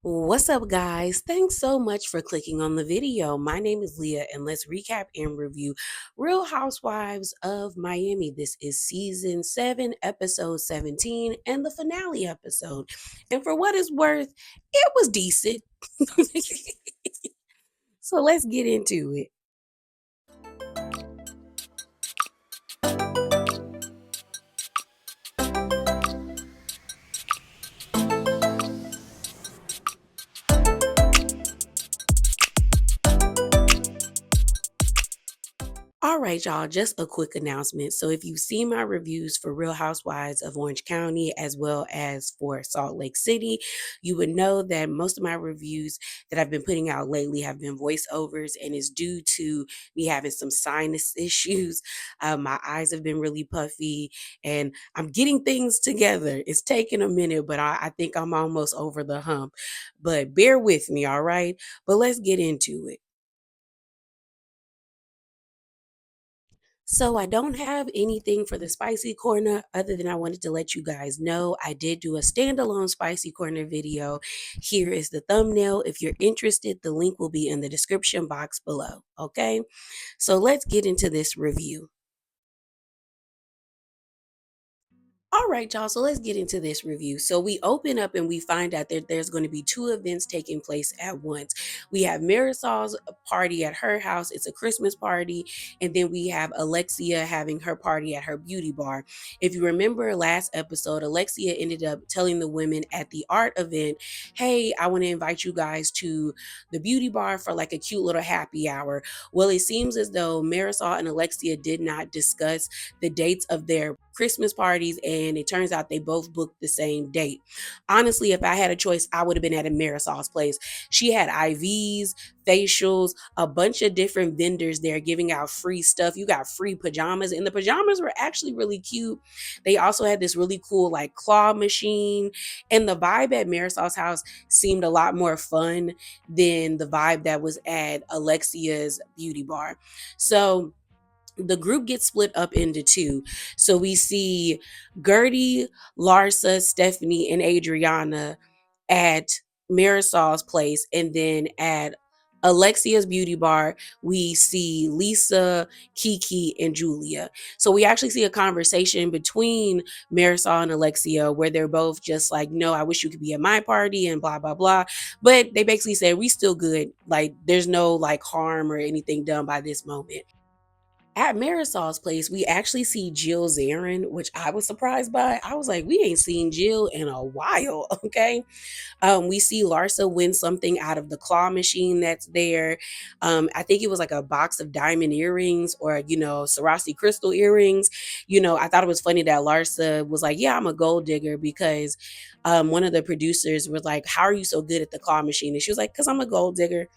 What's up, guys? Thanks so much for clicking on the video. My name is Leah, and let's recap and review Real Housewives of Miami. This is season 7, episode 17, and the finale episode. And for what it's worth, it was decent. So let's get into it. All right, y'all, just a quick announcement. So, if you've seen my reviews for Real Housewives of Orange County as well as for Salt Lake City, you would know that most of my reviews that I've been putting out lately have been voiceovers, and it's due to me having some sinus issues. My eyes have been really puffy, and I'm getting things together. It's taking a minute, but I think I'm almost over the hump. But bear with me, all right? But let's get into it. So I don't have anything for the spicy corner other than I wanted to let you guys know I did do a standalone spicy corner video. Here is the thumbnail. If you're interested, the link will be in the description box below. Okay, so let's get into this review. All right, y'all. So let's get into this review. So we open up and we find out that there's going to be two events taking place at once. We have Marisol's party at her house. It's a Christmas party. And then we have Alexia having her party at her beauty bar. If you remember last episode, Alexia ended up telling the women at the art event, hey, I want to invite you guys to the beauty bar for like a cute little happy hour. Well, it seems as though Marisol and Alexia did not discuss the dates of their Christmas parties, and it turns out they both booked the same date. Honestly, if I had a choice, I would have been at a Marisol's place. She had IVs, facials, a bunch of different vendors there giving out free stuff. You got free pajamas, and the pajamas were actually really cute. They also had this really cool like claw machine, and the vibe at Marisol's house seemed a lot more fun than the vibe that was at Alexia's beauty bar. So the group gets split up into two. So we see Gertie, Larsa, Stephanie, and Adriana at Marisol's place. And then at Alexia's beauty bar, we see Lisa, Kiki, and Julia. So we actually see a conversation between Marisol and Alexia where they're both just like, no, I wish you could be at my party and blah, blah, blah. But they basically said, we still good. Like, there's no like harm or anything done by this moment. At Marisol's place, we actually see Jill Zarin, which I was surprised by. I was like, we ain't seen Jill in a while, okay? We see Larsa win something out of the claw machine that's there. I think it was like a box of diamond earrings or, Swarovski crystal earrings. I thought it was funny that Larsa was like, yeah, I'm a gold digger because one of the producers was like, how are you so good at the claw machine? And she was like, because I'm a gold digger.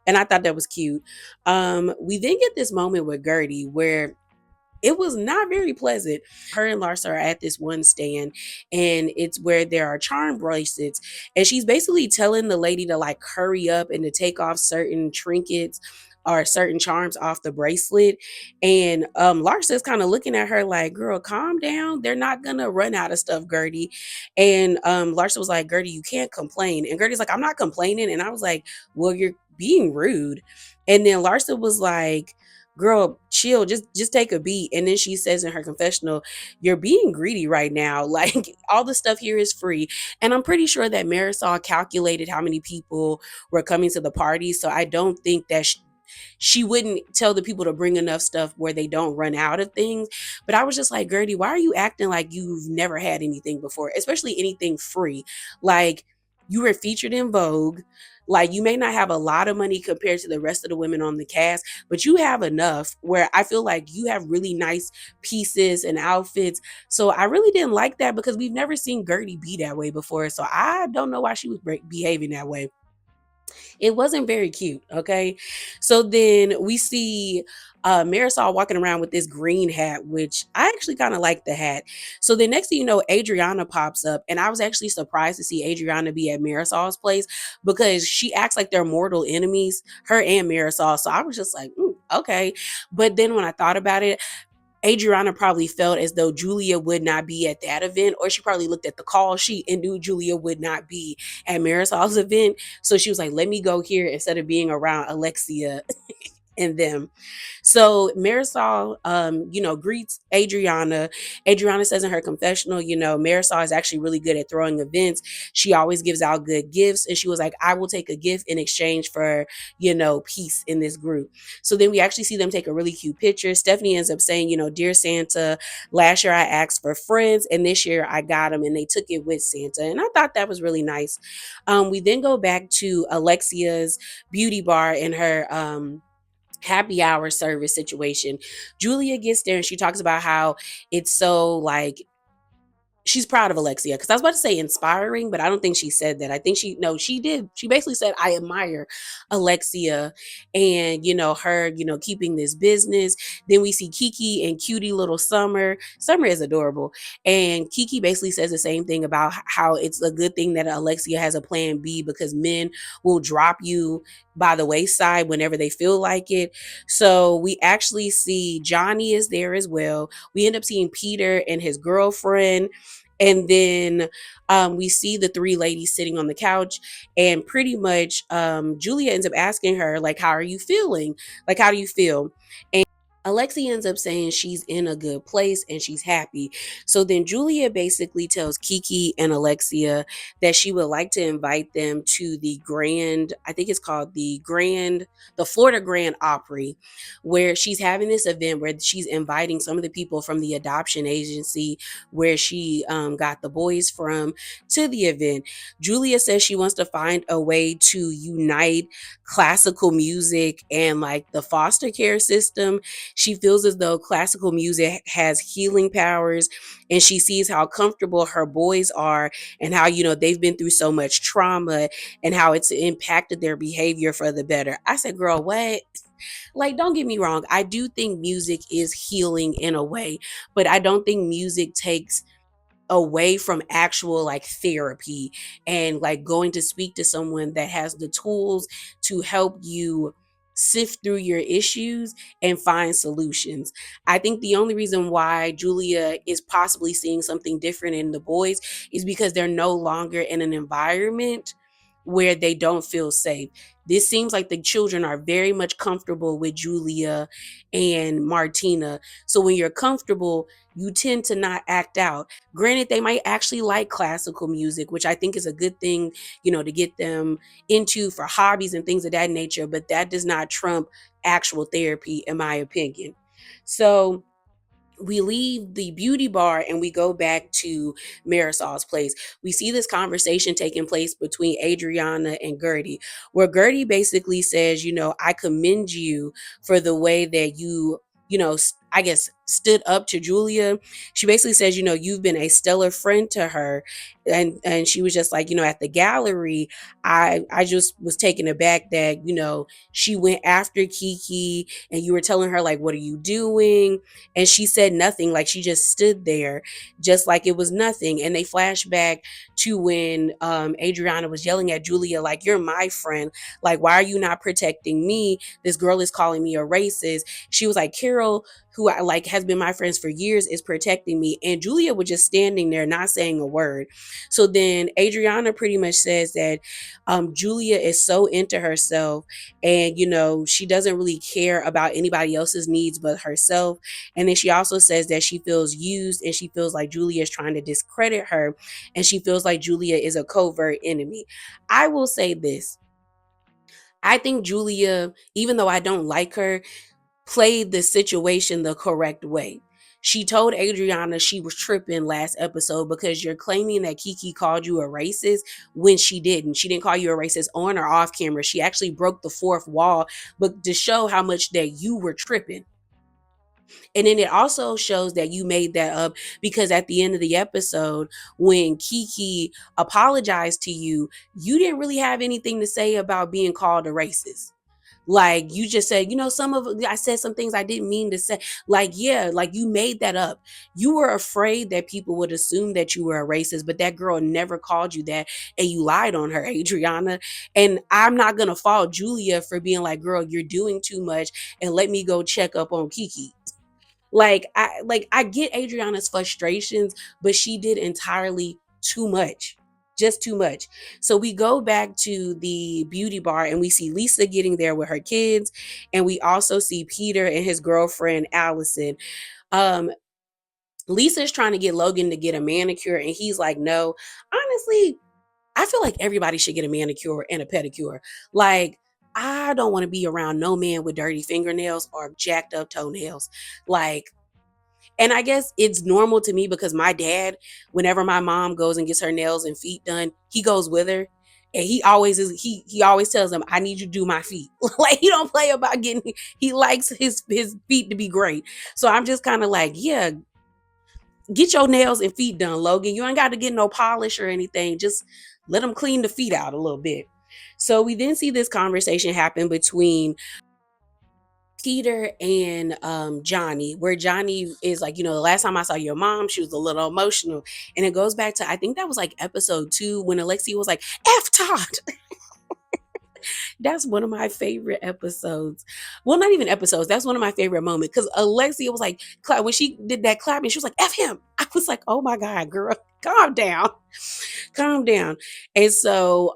And I thought that was cute. We then get this moment with Gertie where it was not very pleasant. Her and Larsa are at this one stand, and it's where there are charm bracelets. And she's basically telling the lady to like hurry up and to take off certain trinkets or certain charms off the bracelet. And Larsa's kind of looking at her like, girl, calm down. They're not gonna run out of stuff, Gertie. And Larsa was like, Gertie, you can't complain. And Gertie's like, I'm not complaining. And I was like, well, you're being rude. And then Larsa was like, girl, chill, just take a beat. And then she says in her confessional, you're being greedy right now. Like all the stuff here is free. And I'm pretty sure that Marisol calculated how many people were coming to the party. So I don't think that she wouldn't tell the people to bring enough stuff where they don't run out of things. But I was just like, Gertie, why are you acting like you've never had anything before, especially anything free? Like, you were featured in Vogue. Like, you may not have a lot of money compared to the rest of the women on the cast, but you have enough where I feel like you have really nice pieces and outfits. So I really didn't like that because we've never seen Gertie be that way before. So I don't know why she was behaving that way. It wasn't very cute. Okay. So then we see Marisol walking around with this green hat, which I actually kind of like the hat. So the next thing you know, Adriana pops up, and I was actually surprised to see Adriana be at Marisol's place because she acts like they're mortal enemies, her and Marisol. So I was just like, okay. But then when I thought about it, Adriana probably felt as though Julia would not be at that event, or she probably looked at the call sheet and knew Julia would not be at Marisol's event. So she was like, let me go here instead of being around Alexia and them. So Marisol, greets Adriana. Adriana says in her confessional, Marisol is actually really good at throwing events. She always gives out good gifts. And she was like, I will take a gift in exchange for, peace in this group. So then we actually see them take a really cute picture. Stephanie ends up saying, Dear Santa, last year I asked for friends and this year I got them and they took it with Santa. And I thought that was really nice. We then go back to Alexia's beauty bar and her happy hour service situation. Julia gets there and she talks about how it's so like she's proud of Alexia, because I was about to say inspiring, but I don't think she said that. I think she did. She basically said, I admire Alexia and, her, keeping this business. Then we see Kiki and cutie little Summer. Summer is adorable. And Kiki basically says the same thing about how it's a good thing that Alexia has a plan B because men will drop you by the wayside whenever they feel like it. So we actually see Johnny is there as well. We end up seeing Peter and his girlfriend. And then we see the three ladies sitting on the couch, and pretty much Julia ends up asking her, like, how are you feeling? Like, how do you feel? And Alexi ends up saying she's in a good place and she's happy. So then Julia basically tells Kiki and Alexia that she would like to invite them to the Grand, I think it's called the Florida Grand Opry, where she's having this event where she's inviting some of the people from the adoption agency where she got the boys from to the event. Julia says she wants to find a way to unite classical music and like the foster care system. She feels as though classical music has healing powers, and she sees how comfortable her boys are and how, they've been through so much trauma and how it's impacted their behavior for the better. I said, girl, what? Like, don't get me wrong. I do think music is healing in a way, but I don't think music takes away from actual like therapy and like going to speak to someone that has the tools to help you sift through your issues and find solutions. I think the only reason why Julia is possibly seeing something different in the boys is because they're no longer in an environment where they don't feel safe. This seems like the children are very much comfortable with Julia and Martina. So when you're comfortable, you tend to not act out. Granted, they might actually like classical music, which I think is a good thing, to get them into for hobbies and things of that nature, but that does not trump actual therapy, in my opinion. So we leave the beauty bar and we go back to Marisol's place. We see this conversation taking place between Adriana and Gertie, where Gertie basically says, I commend you for the way that I guess stood up to Julia. She basically says, you've been a stellar friend to her. And she was just like, at the gallery, I just was taken aback that, she went after Kiki and you were telling her like, what are you doing? And she said nothing, like she just stood there just like it was nothing. And they flash back to when Adriana was yelling at Julia, like, you're my friend, like, why are you not protecting me? This girl is calling me a racist. She was like, Carol, who I like has been my friends for years, is protecting me. And Julia was just standing there not saying a word. So then Adriana pretty much says that Julia is so into herself, and she doesn't really care about anybody else's needs but herself. And then she also says that she feels used and she feels like Julia is trying to discredit her, and she feels like Julia is a covert enemy. I will say this. I think Julia, even though I don't like her, played the situation the correct way. She told Adriana she was tripping last episode because you're claiming that Kiki called you a racist when she didn't. She didn't call you a racist on or off camera. She actually broke the fourth wall, but to show how much that you were tripping. And then it also shows that you made that up because at the end of the episode, when Kiki apologized to you, you didn't really have anything to say about being called a racist. Like you just said, I said some things I didn't mean to say. Like, yeah, like you made that up. You were afraid that people would assume that you were a racist, but that girl never called you that. And you lied on her, Adriana. And I'm not going to fault Julia for being like, girl, you're doing too much. And let me go check up on Kiki. I get Adriana's frustrations, but she did entirely too much. Just too much. So we go back to the beauty bar and we see Lisa getting there with her kids, and we also see Peter and his girlfriend Allison. Um Lisa's trying to get Logan to get a manicure, and he's like, "No." Honestly, I feel like everybody should get a manicure and a pedicure. Like, I don't want to be around no man with dirty fingernails or jacked up toenails. Like, and I guess it's normal to me because my dad, whenever my mom goes and gets her nails and feet done, he goes with her. And he always tells them, I need you to do my feet. Like, he don't play about getting, he likes his feet to be great. So I'm just kind of like, yeah, get your nails and feet done, Logan. You ain't got to get no polish or anything. Just let them clean the feet out a little bit. So we then see this conversation happen between Peter and Johnny, where Johnny is like, the last time I saw your mom, she was a little emotional. And it goes back to, I think that was like episode 2 when Alexia was like, F Todd. That's one of my favorite episodes. Well, not even episodes. That's one of my favorite moments because Alexia was like, when she did that clapping, she was like, F him. I was like, oh my God, girl, calm down. Calm down. And so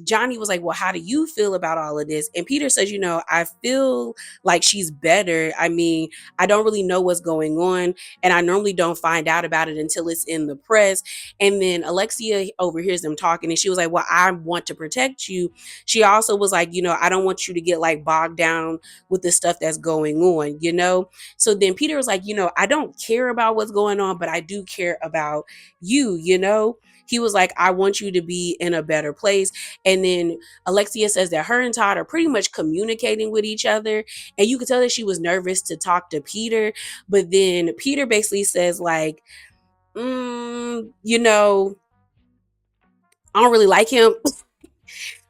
Johnny was like, well, how do you feel about all of this? And Peter says, I feel like she's better. I mean, I don't really know what's going on. And I normally don't find out about it until it's in the press. And then Alexia overhears them talking and she was like, well, I want to protect you. She also was like, I don't want you to get like bogged down with the stuff that's going on. So then Peter was like, I don't care about what's going on, but I do care about you. He was like, I want you to be in a better place. And then Alexia says that her and Todd are pretty much communicating with each other. And you could tell that she was nervous to talk to Peter. But then Peter basically says, like, I don't really like him.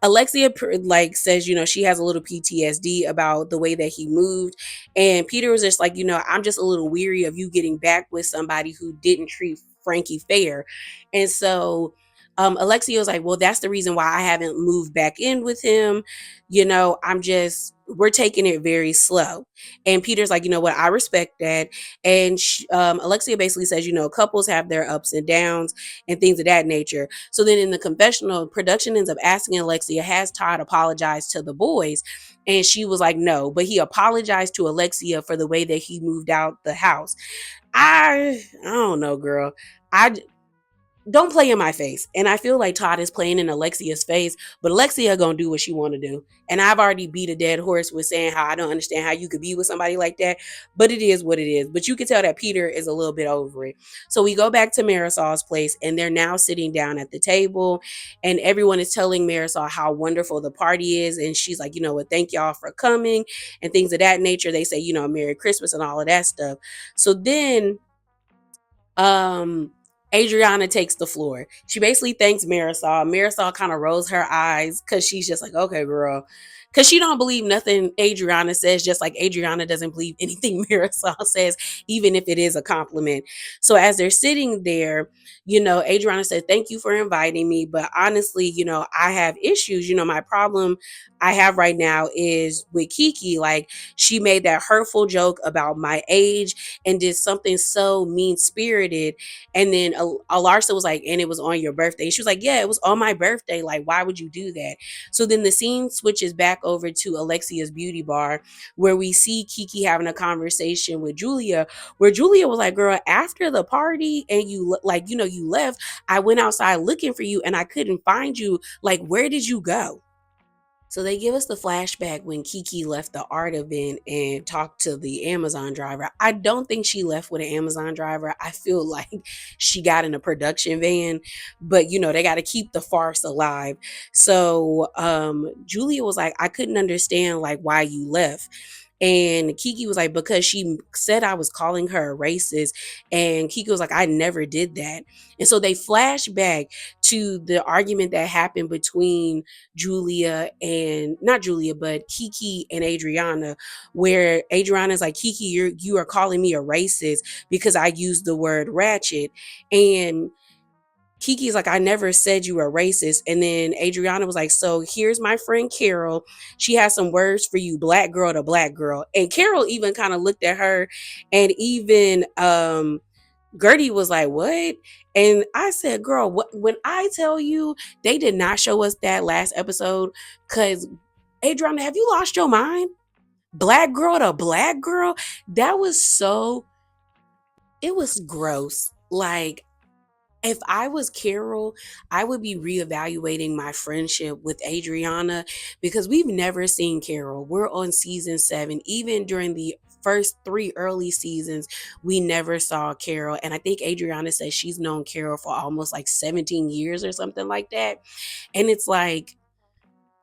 Alexia like says, she has a little PTSD about the way that he moved. And Peter was just like, I'm just a little weary of you getting back with somebody who didn't treat Frankie fair. And so Alexia was like, well, that's the reason why I haven't moved back in with him. We're taking it very slow. And Peter's like, you know what? I respect that. And Alexia basically says, couples have their ups and downs and things of that nature. So then in the confessional, production ends up asking Alexia, has Todd apologized to the boys? And she was like, no, but he apologized to Alexia for the way that he moved out the house. I don't know, girl. I don't play in my face. And I feel like Todd is playing in Alexia's face, but Alexia gonna do what she want to do. And I've already beat a dead horse with saying how I don't understand how you could be with somebody like that, but it is what it is. But you can tell that Peter is a little bit over it. So we go back to Marisol's place and they're now sitting down at the table and everyone is telling Marisol how wonderful the party is. And she's like, what, thank y'all for coming and things of that nature. They say, Merry Christmas and all of that stuff. So then um Adriana takes the floor. She basically thanks Marisol. Marisol kind of rolls her eyes because she's just like, okay, girl. Because she don't believe nothing Adriana says, just like Adriana doesn't believe anything Marisol says, even if it is a compliment. So as they're sitting there, Adriana said, thank you for inviting me. But honestly, I have issues. My problem I have right now is with Kiki. Like, she made that hurtful joke about my age and did something so mean spirited. And then Alarsa was like, and it was on your birthday. She was like, yeah, it was on my birthday. Like, why would you do that? So then the scene switches back over to Alexia's beauty bar where we see Kiki having a conversation with Julia, where Julia was like, girl, after the party and you left, I went outside looking for you and I couldn't find you. Like, where did you go? So they give us the flashback when Kiki left the art event and talked to the Amazon driver. I don't think she left with an Amazon driver. I feel like she got in a production van, but they got to keep the farce alive. So Julia was like, I couldn't understand like why you left. And Kiki was like, because she said I was calling her a racist. And Kiki was like, I never did that. And so they flash back to the argument that happened between Julia and not Julia, but Kiki and Adriana, where Adriana's like, Kiki, you are calling me a racist because I used the word ratchet. And Kiki's like, I never said you were racist. And then Adriana was like, so here's my friend Carol. She has some words for you, black girl to black girl. And Carol even kind of looked at her, and even Gertie was like, what? And I said, girl, what, when I tell you they did not show us that last episode, because Adriana, have you lost your mind? Black girl to black girl? That was so, it was gross. Like, if I was Carol, I would be reevaluating my friendship with Adriana, because we've never seen Carol. We're on season 7. Even during the first 3 early seasons, we never saw Carol. And I think Adriana says she's known Carol for almost like 17 years or something like that. And it's like,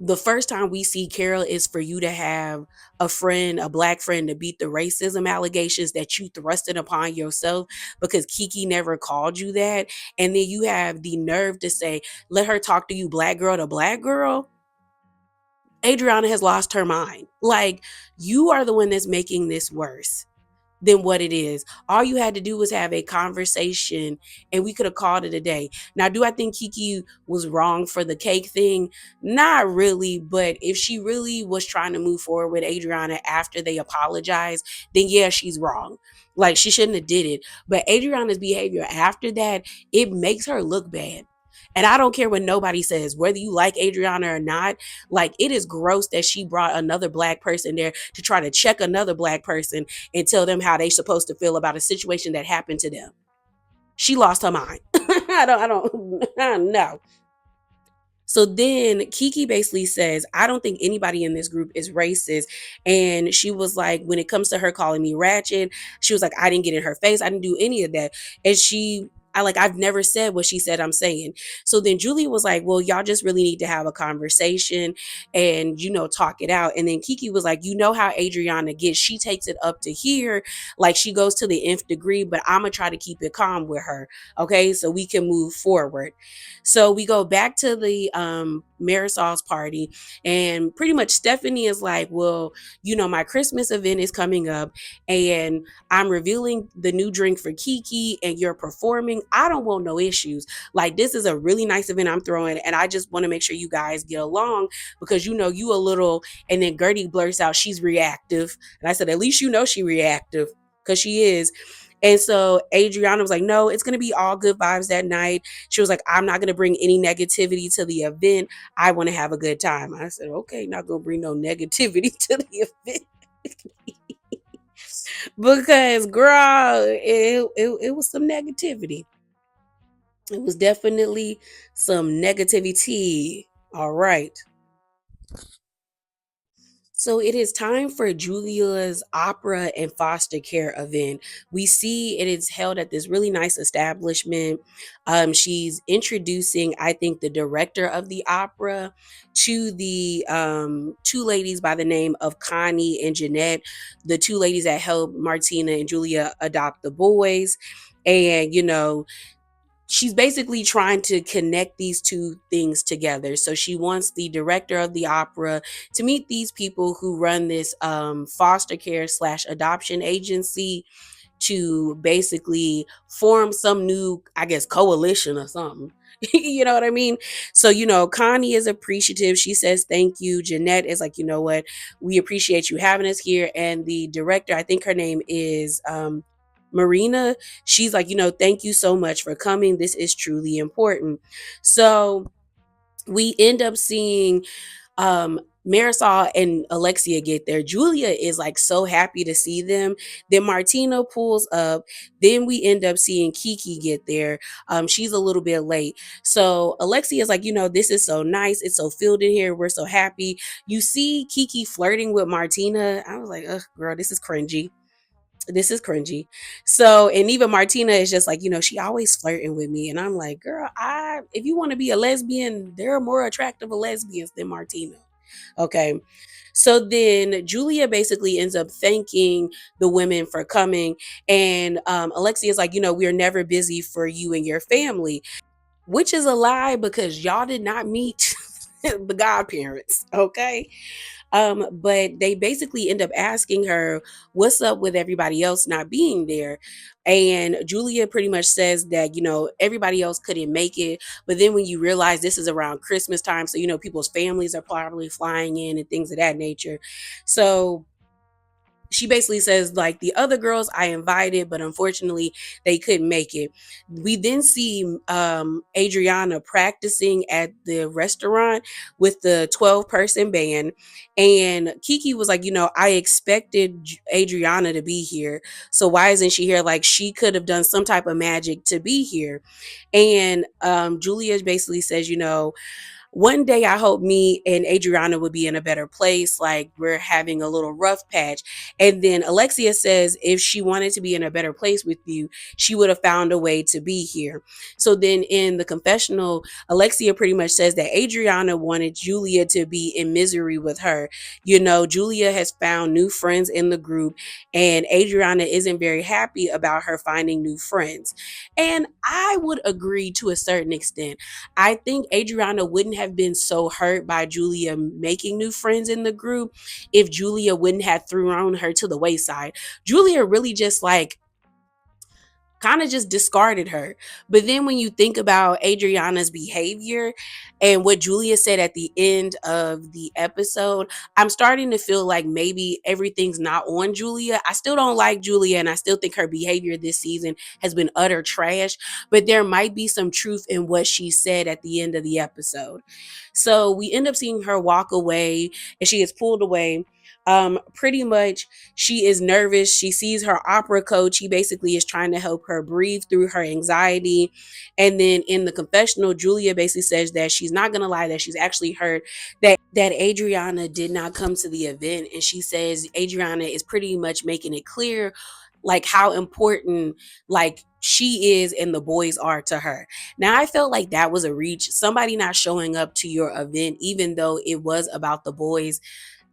the first time we see Carol is for you to have a friend, a black friend, to beat the racism allegations that you thrusted upon yourself because Kiki never called you that. And then you have the nerve to say, let her talk to you, black girl to black girl. Adriana has lost her mind. Like, you are the one that's making this worse than what it is. All you had to do was have a conversation, and we could have called it a day. Now, do I think Kiki was wrong for the cake thing? Not really, but if she really was trying to move forward with Adriana after they apologized, then yeah, she's wrong. Like, she shouldn't have did it. But Adriana's behavior after that, it makes her look bad. And I don't care what nobody says, whether you like Adriana or not. Like, it is gross that she brought another black person there to try to check another black person and tell them how they supposed to feel about a situation that happened to them. She lost her mind. I don't know. So then Kiki basically says, I don't think anybody in this group is racist. And she was like, when it comes to her calling me ratchet, she was like, I didn't get in her face. I didn't do any of that. And I've never said what she said I'm saying. So then Julia was like, well, y'all just really need to have a conversation and, talk it out. And then Kiki was like, you know how Adriana gets, she takes it up to here. Like, she goes to the nth degree, but I'm going to try to keep it calm with her. Okay. So we can move forward. So we go back to the Marisol's party, and pretty much Stephanie is like, well, my Christmas event is coming up, and I'm revealing the new drink for Kiki, and you're performing. I don't want no issues. Like, this is a really nice event I'm throwing, and I just want to make sure you guys get along, because you a little. And then Gertie blurts out, she's reactive. And I said, at least she reactive, because she is. And so Adriana was like, no, it's going to be all good vibes that night. She was like, I'm not going to bring any negativity to the event. I want to have a good time. I said, okay, not going to bring no negativity to the event. Because, girl, it was some negativity. It was definitely some negativity. All right. So it is time for Julia's opera and foster care event. We see it is held at this really nice establishment. She's introducing, I think, the director of the opera to the two ladies by the name of Connie and Jeanette, the two ladies that helped Martina and Julia adopt the boys. And, she's basically trying to connect these two things together. So she wants the director of the opera to meet these people who run this foster care slash adoption agency, to basically form some new, I guess, coalition or something. You know what I mean? So, Connie is appreciative. She says, thank you. Jeanette is like, you know what? We appreciate you having us here. And the director, I think her name is Marina. She's like, thank you so much for coming. This is truly important. So we end up seeing Marisol and Alexia get there. Julia is like so happy to see them. Then Martina pulls up. Then we end up seeing Kiki get there. She's a little bit late. So Alexia is like, this is so nice. It's so filled in here. We're so happy. You see Kiki flirting with Martina. I was like, ugh, girl, this is cringy. This is cringy. So, and even Martina is just like, she always flirting with me. And I'm like, girl, if you want to be a lesbian, there are more attractive lesbians than Martina. Okay. So then Julia basically ends up thanking the women for coming. And Alexia is like, we're never busy for you and your family, which is a lie, because y'all did not meet the godparents. Okay. But they basically end up asking her, what's up with everybody else not being there? And Julia pretty much says that, everybody else couldn't make it. But then when you realize this is around Christmas time, so, people's families are probably flying in and things of that nature. So she basically says like the other girls I invited, but unfortunately they couldn't make it. We then see Adriana practicing at the restaurant with the 12-person band, and Kiki was like, I expected Adriana to be here, so why isn't she here? Like she could have done some type of magic to be here. And Julia basically says, one day I hope me and Adriana would be in a better place. Like we're having a little rough patch. And then Alexia says if she wanted to be in a better place with you, she would have found a way to be here. So then in the confessional, Alexia pretty much says that Adriana wanted Julia to be in misery with her. Julia has found new friends in the group, and Adriana isn't very happy about her finding new friends. And I would agree to a certain extent. I think Adriana wouldn't have been so hurt by Julia making new friends in the group if Julia wouldn't have thrown her to the wayside. Julia really just like kind of just discarded her. But then when you think about Adriana's behavior and what Julia said at the end of the episode, I'm starting to feel like maybe everything's not on Julia. I still don't like Julia, and I still think her behavior this season has been utter trash, but there might be some truth in what she said at the end of the episode. So we end up seeing her walk away, and she is pulled away. Pretty much she is nervous. She sees her opera coach. He basically is trying to help her breathe through her anxiety. And then in the confessional, Julia basically says that she's not going to lie, that she's actually hurt that Adriana did not come to the event. And she says Adriana is pretty much making it clear like how important like she is and the boys are to her. Now I felt like that was a reach. Somebody not showing up to your event, even though it was about the boys,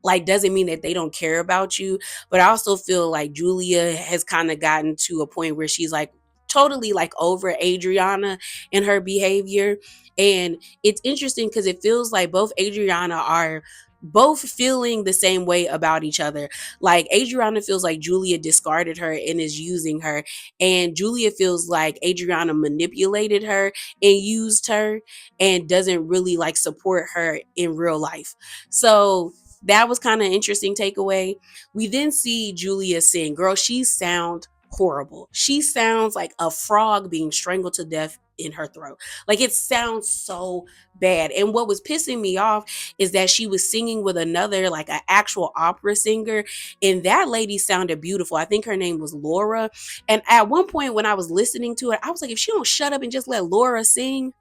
like doesn't mean that they don't care about you. But I also feel like Julia has kind of gotten to a point where she's like totally like over Adriana and her behavior. And it's interesting because it feels like both Adriana are both feeling the same way about each other. Like Adriana feels like Julia discarded her and is using her, and Julia feels like Adriana manipulated her and used her and doesn't really like support her in real life. So that was kind of interesting takeaway. We then see Julia sing. Girl, she sounds horrible. She sounds like a frog being strangled to death in her throat. Like it sounds so bad. And what was pissing me off is that she was singing with another, like an actual opera singer. And that lady sounded beautiful. I think her name was Laura. And at one point when I was listening to it, I was like, if she don't shut up and just let Laura sing.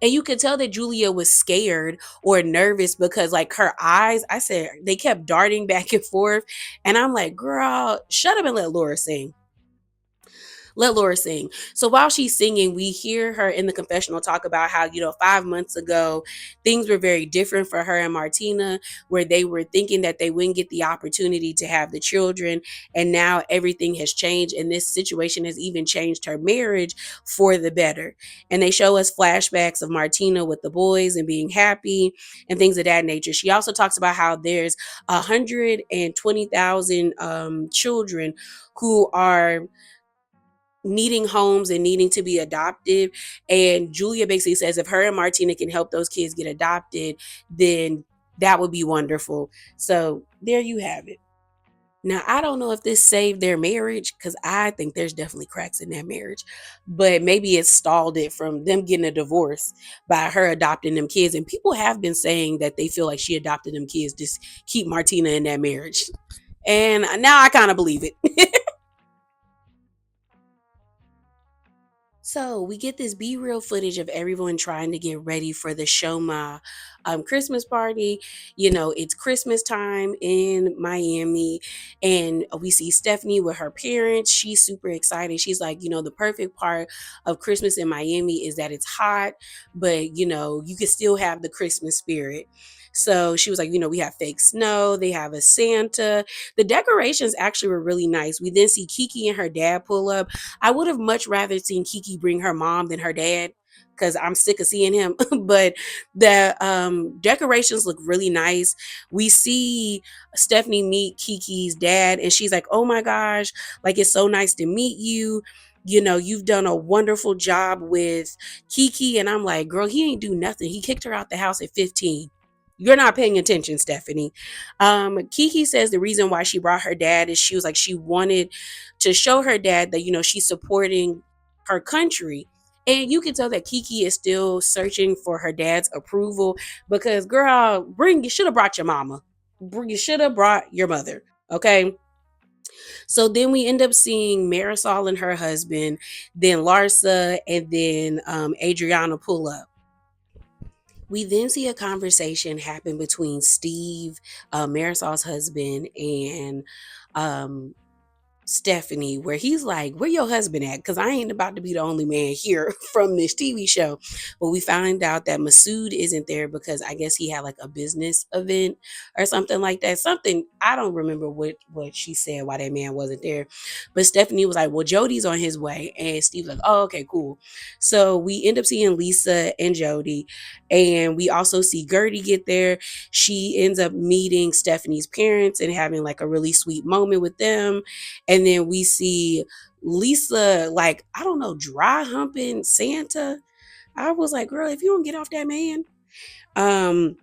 And you could tell that Julia was scared or nervous because, like, her eyes, I said, they kept darting back and forth. And I'm like, girl, shut up and let Laura sing. Let Laura sing. So while she's singing, we hear her in the confessional talk about how, 5 months ago, things were very different for her and Martina, where they were thinking that they wouldn't get the opportunity to have the children. And now everything has changed. And this situation has even changed her marriage for the better. And they show us flashbacks of Martina with the boys and being happy and things of that nature. She also talks about how there's 120,000 children who are needing homes and needing to be adopted. And Julia basically says if her and Martina can help those kids get adopted, then that would be wonderful. So there you have it. Now, I don't know if this saved their marriage because I think there's definitely cracks in that marriage, but maybe it stalled it from them getting a divorce by her adopting them kids. And people have been saying that they feel like she adopted them kids to keep Martina in that marriage. And now I kind of believe it. So we get this be real footage of everyone trying to get ready for the Shoma Christmas party. It's Christmas time in Miami, and we see Stephanie with her parents. She's super excited. She's like, the perfect part of Christmas in Miami is that it's hot, but you can still have the Christmas spirit. So she was like, we have fake snow, they have a Santa. The decorations actually were really nice. We then see Kiki and her dad pull up. I would have much rather seen Kiki bring her mom than her dad because I'm sick of seeing him. But the decorations look really nice. We see Stephanie meet Kiki's dad, and she's like, "Oh my gosh, like it's so nice to meet you. You know, you've done a wonderful job with Kiki." And I'm like, "Girl, he ain't do nothing. He kicked her out the house at 15. You're not paying attention, Stephanie." Kiki says the reason why she brought her dad is she was like, she wanted to show her dad that, she's supporting her country. And you can tell that Kiki is still searching for her dad's approval because, girl, you should have brought your mama. You should have brought your mother. Okay. So then we end up seeing Marisol and her husband, then Larsa, and then Adriana pull up. We then see a conversation happen between Steve, Marisol's husband, and um, Stephanie, where he's like, "Where your husband at? Because I ain't about to be the only man here from this TV show." But we find out that Masood isn't there because I guess he had like a business event or something like that. Something I don't remember what she said why that man wasn't there. But Stephanie was like, "Well, Jody's on his way," and Steve's like, "Oh, okay, cool." So we end up seeing Lisa and Jody, and we also see Gertie get there. She ends up meeting Stephanie's parents and having like a really sweet moment with them. And then we see Lisa, like, I don't know, dry humping Santa. I was like, girl, if you don't get off that man. Um,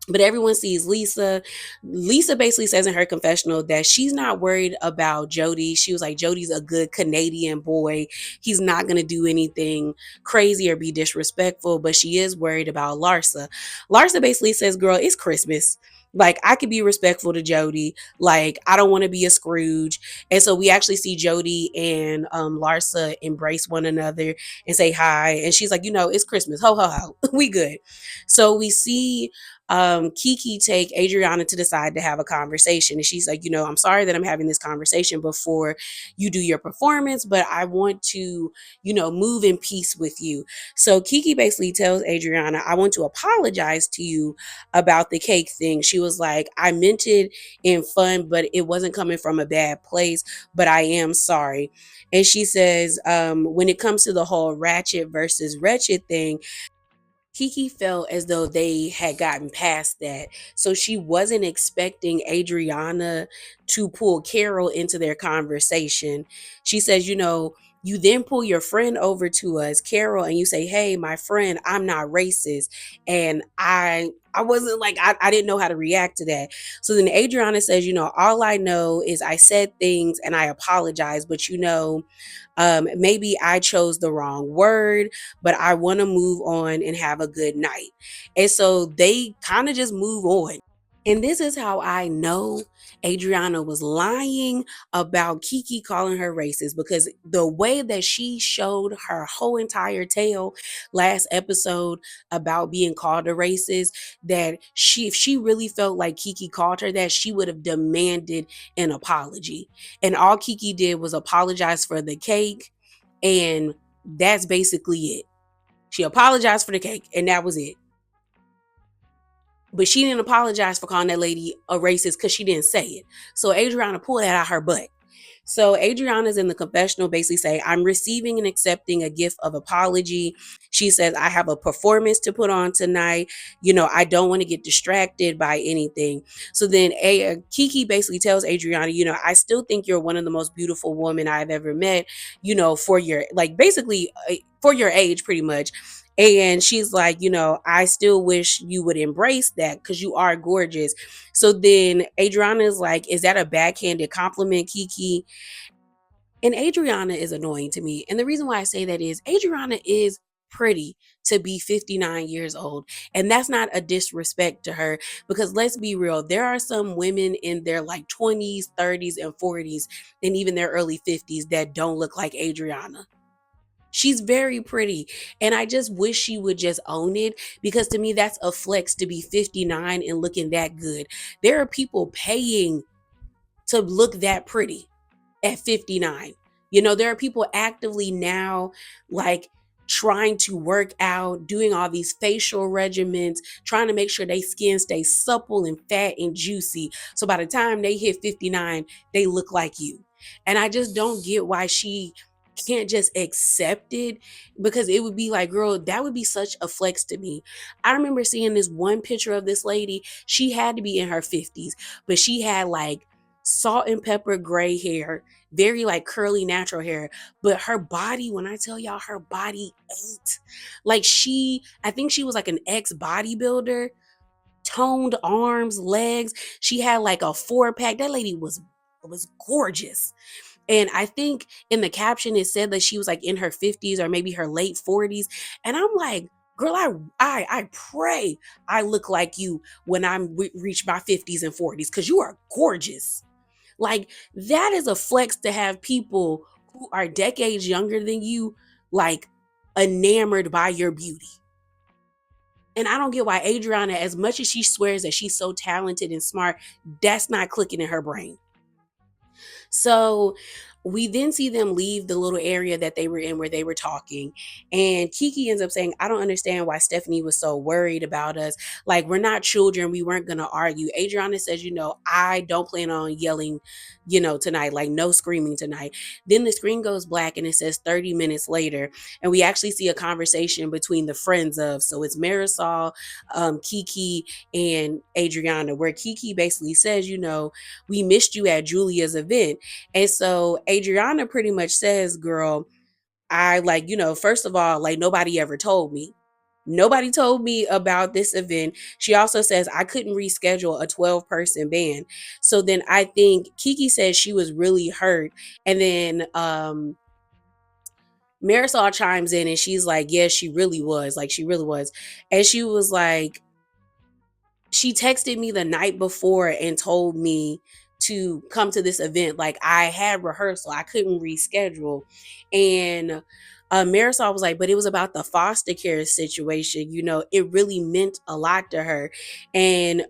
but everyone sees Lisa. Lisa basically says in her confessional that she's not worried about Jody. She was like, Jody's a good Canadian boy. He's not going to do anything crazy or be disrespectful, but she is worried about Larsa. Larsa basically says, girl, it's Christmas. Like, I could be respectful to Jody. Like, I don't want to be a Scrooge. And so we actually see Jody and Larsa embrace one another and say hi. And she's like, it's Christmas. Ho, ho, ho. We good. So we see Kiki take Adriana to the side to have a conversation. And she's like, I'm sorry that I'm having this conversation before you do your performance, but I want to, move in peace with you. So Kiki basically tells Adriana, I want to apologize to you about the cake thing. She was like, I meant it in fun, but it wasn't coming from a bad place, but I am sorry. And she says, when it comes to the whole ratchet versus wretched thing, Kiki felt as though they had gotten past that. So she wasn't expecting Adriana to pull Carol into their conversation. She says, you then pull your friend over to us, Carol, and you say, hey, my friend, I'm not racist. And I wasn't like, I didn't know how to react to that. So then Adriana says, all I know is I said things and I apologize, but maybe I chose the wrong word, but I want to move on and have a good night. And so they kind of just move on. And this is how I know Adriana was lying about Kiki calling her racist, because the way that she showed her whole entire tale last episode about being called a racist, that if she really felt like Kiki called her that, she would have demanded an apology. And all Kiki did was apologize for the cake, and that's basically it. She apologized for the cake, and that was it. But she didn't apologize for calling that lady a racist because she didn't say it. So Adriana pulled that out her butt. So Adriana's in the confessional basically say, I'm receiving and accepting a gift of apology. She says, I have a performance to put on tonight. I don't want to get distracted by anything. So then Kiki basically tells Adriana, I still think you're one of the most beautiful women I've ever met, for your, like, basically for your age, pretty much. And she's like, I still wish you would embrace that because you are gorgeous. So then Adriana is like, is that a backhanded compliment, Kiki? And Adriana is annoying to me. And the reason why I say that is Adriana is pretty to be 59 years old. And that's not a disrespect to her, because let's be real, there are some women in their like 20s, 30s, and 40s, and even their early 50s that don't look like Adriana. She's very pretty. And I just wish she would just own it, because to me, that's a flex to be 59 and looking that good. There are people paying to look that pretty at 59. There are people actively now, like, trying to work out, doing all these facial regimens, trying to make sure their skin stays supple and fat and juicy. So by the time they hit 59, they look like you. And I just don't get why she can't just accept it, because it would be like, girl, that would be such a flex to me. I remember seeing this one picture of this lady. She had to be in her 50s, but she had like salt and pepper gray hair, very like curly natural hair. But her body, when I tell y'all, her body ate. Like I think she was like an ex bodybuilder, toned arms, legs. She had like a 4 pack. That lady was gorgeous. And I think in the caption it said that she was like in her 50s or maybe her late 40s. And I'm like, girl, I pray I look like you when reach my 50s and 40s, because you are gorgeous. Like, that is a flex to have people who are decades younger than you, like, enamored by your beauty. And I don't get why Adriana, as much as she swears that she's so talented and smart, that's not clicking in her brain. So we then see them leave the little area that they were in where they were talking. And Kiki ends up saying, I don't understand why Stephanie was so worried about us. Like, we're not children. We weren't going to argue. Adriana says, I don't plan on yelling, tonight, like no screaming tonight. Then the screen goes black and it says 30 minutes later. And we actually see a conversation between the friends of, so it's Marisol, Kiki, and Adriana, where Kiki basically says, we missed you at Julia's event. And so Adriana pretty much says, girl, I like, first of all, like nobody ever told me. Nobody told me about this event. She also says I couldn't reschedule a 12-person band. So then I think Kiki says she was really hurt. And then Marisol chimes in and she's like, yes, she really was. Like, she really was. And she was like, she texted me the night before and told me to come to this event. Like, I had rehearsal, I couldn't reschedule. And Marisol was like, but it was about the foster care situation. It really meant a lot to her. And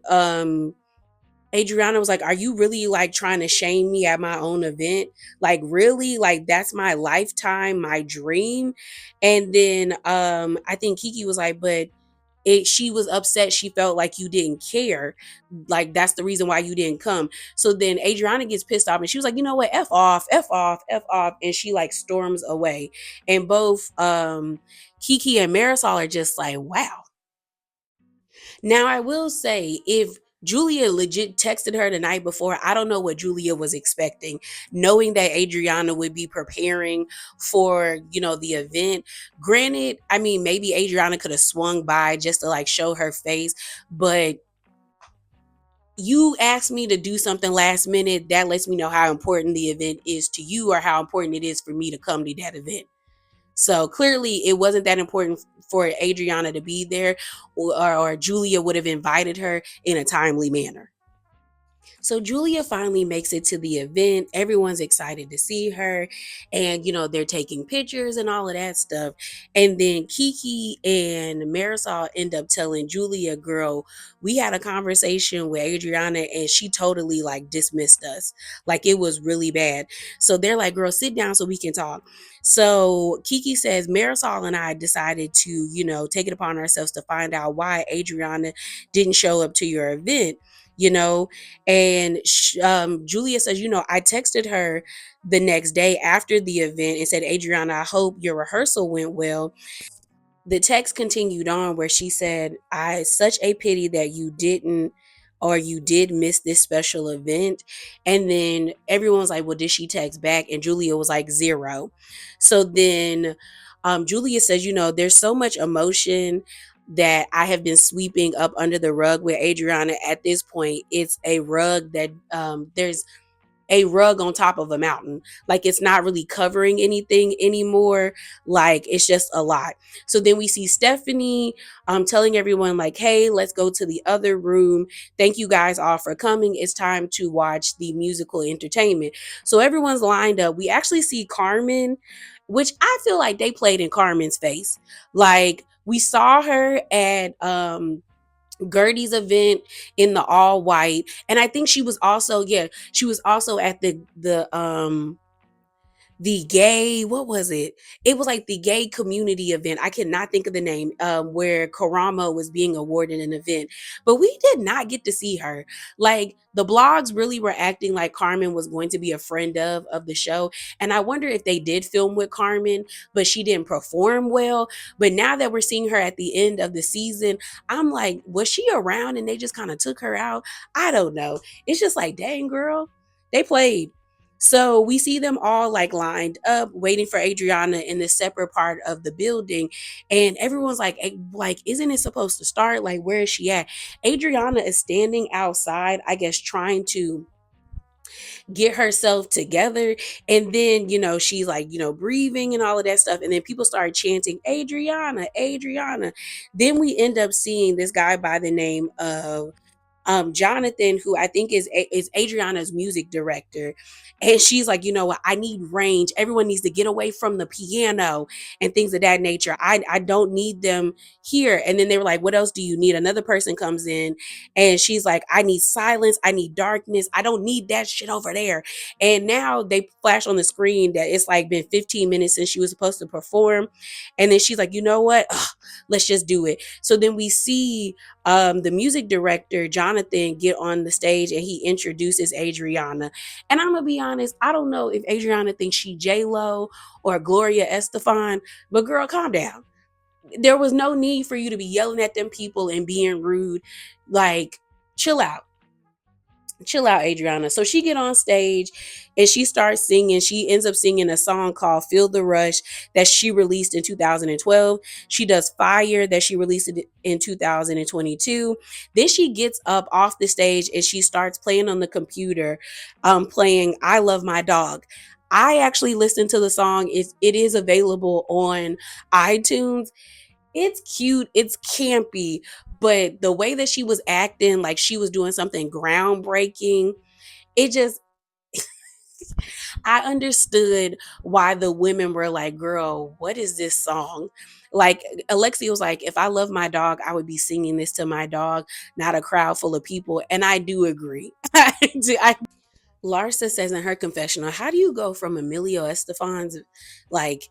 Adriana was like, are you really like trying to shame me at my own event? Like, really? Like, that's my lifetime, my dream. And then I think Kiki was like, but she was upset. She felt like you didn't care. Like, that's the reason why you didn't come. So then Adriana gets pissed off and she was like, you know what? F off, F off, F off. And she like storms away. And both Kiki and Marisol are just like, wow. Now, I will say, if Julia legit texted her the night before, I don't know what Julia was expecting, knowing that Adriana would be preparing for, the event. Granted, I mean, maybe Adriana could have swung by just to like show her face, but you asked me to do something last minute, that lets me know how important the event is to you, or how important it is for me to come to that event. So clearly it wasn't that important for Adriana to be there, or Julia would have invited her in a timely manner. So Julia finally makes it to the event. Everyone's excited to see her. And, they're taking pictures and all of that stuff. And then Kiki and Marisol end up telling Julia, girl, we had a conversation with Adriana and she totally like dismissed us. Like, it was really bad. So they're like, girl, sit down so we can talk. So Kiki says, Marisol and I decided to, take it upon ourselves to find out why Adriana didn't show up to your event. And Julia says, I texted her the next day after the event and said, Adriana, I hope your rehearsal went well. The text continued on where she said, I such a pity that you didn't, or you did miss this special event. And then everyone's like, well, did she text back? And Julia was like, zero. So then Julia says, there's so much emotion that I have been sweeping up under the rug with Adriana. At this point, it's a rug that there's a rug on top of a mountain. Like, it's not really covering anything anymore. Like, it's just a lot. So then we see Stephanie telling everyone like, hey, let's go to the other room. Thank you guys all for coming. It's time to watch the musical entertainment. So everyone's lined up. We actually see Carmen, which I feel like they played in Carmen's face. Like, we saw her at Gertie's event in the all white, and I think she was also, yeah, she was also at the the gay, what was it? It was like the gay community event. I cannot think of the name, where Karamo was being awarded an event, but we did not get to see her. Like the blogs really were acting like Carmen was going to be a friend of the show, and I wonder if they did film with Carmen, but she didn't perform well. But now that we're seeing her at the end of the season, I'm like, was she around and they just kind of took her out? I don't know. It's just like, dang girl, they played. So we see them all like lined up, waiting for Adriana in this separate part of the building, and everyone's like, like, isn't it supposed to start? Like, where is she at? Adriana is standing outside, I guess, trying to get herself together. And then, she's like, breathing and all of that stuff. And then people start chanting, Adriana, Adriana. Then we end up seeing this guy by the name of Jonathan, who I think is Adriana's music director, and she's like, you know what, I need range. Everyone needs to get away from the piano and things of that nature. I don't need them here. And then they were like, what else do you need? Another person comes in, and she's like, I need silence. I need darkness. I don't need that shit over there. And now they flash on the screen that it's like been 15 minutes since she was supposed to perform, and then she's like, you know what? Ugh, let's just do it. So then we see the music director Jonathan get on the stage and he introduces Adriana. And I'm gonna be honest, I don't know if Adriana thinks she J Lo or Gloria Estefan, but girl, calm down. There was no need for you to be yelling at them people and being rude. Like, chill out. Chill out, Adriana. So she get on stage and she starts singing. She ends up singing a song called Feel the Rush that she released in 2012. She does Fire that she released in 2022. Then she gets up off the stage and she starts playing on the computer, playing I Love My Dog. I actually listened to the song. It is available on iTunes. It's cute, it's campy, but the way that she was acting like she was doing something groundbreaking, it just, I understood why the women were like, girl, what is this song? Like Alexia was like, if I love my dog, I would be singing this to my dog, not a crowd full of people. And I do agree. Larsa says in her confessional, how do you go from Emilio Estefan's like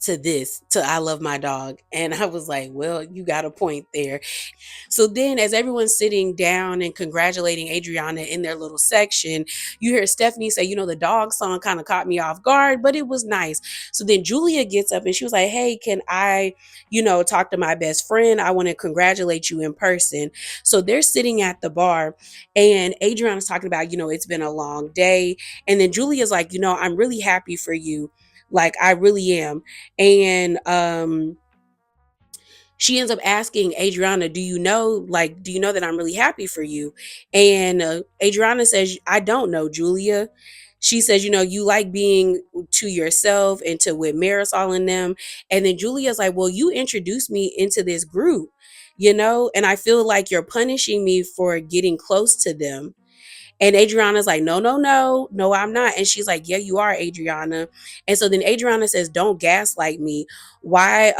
to this to I love my dog? And I was like, well, you got a point there. So then, as everyone's sitting down and congratulating Adriana in their little section, you hear Stephanie say, the dog song kind of caught me off guard, but it was nice. So then Julia gets up and she was like, hey, can I, talk to my best friend? I want to congratulate you in person. So they're sitting at the bar and Adriana's talking about, it's been a long day. And then Julia's like, I'm really happy for you. Like, I really am. And, she ends up asking Adriana, do you know that I'm really happy for you? And Adriana says, I don't know, Julia. She says, you like being to yourself and to with Marisol and them. And then Julia's like, well, you introduced me into this group, and I feel like you're punishing me for getting close to them. And Adriana's like, no, no, no, no, I'm not. And she's like, yeah, you are, Adriana. And so then Adriana says, don't gaslight me. Why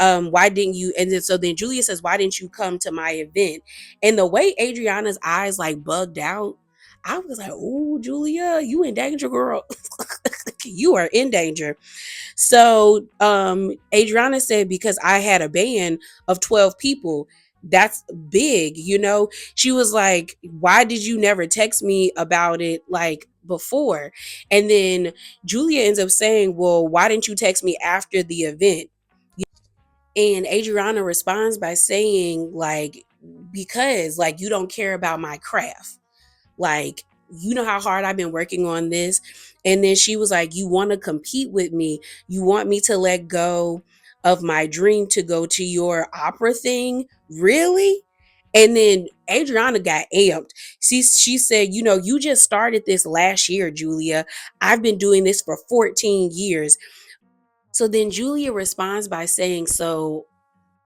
didn't you? And then so then Julia says, why didn't you come to my event? And the way Adriana's eyes like bugged out, I was like, oh, Julia, you in danger, girl. You are in danger. So Adriana said, because I had a band of 12 people, that's big, She was like, why did you never text me about it like before? And then Julia ends up saying, well, why didn't you text me after the event? And Adriana responds by saying, like, because like you don't care about my craft. Like, you know how hard I've been working on this. And then she was like, you want to compete with me? You want me to let go of my dream to go to your opera thing? Really? And then Adriana got amped. She said, you just started this last year, Julia. I've been doing this for 14 years. So then Julia responds by saying, so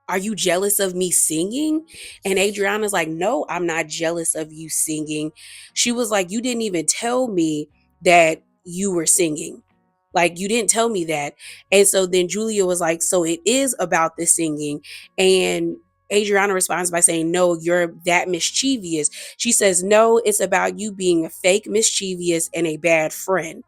are you jealous of me singing? And Adriana's like, no, I'm not jealous of you singing. She was like, you didn't even tell me that you were singing. Like, you didn't tell me that. And so then Julia was like, so it is about the singing. And Adriana responds by saying, no, you're that mischievous. She says, no, it's about you being a fake mischievous and a bad friend.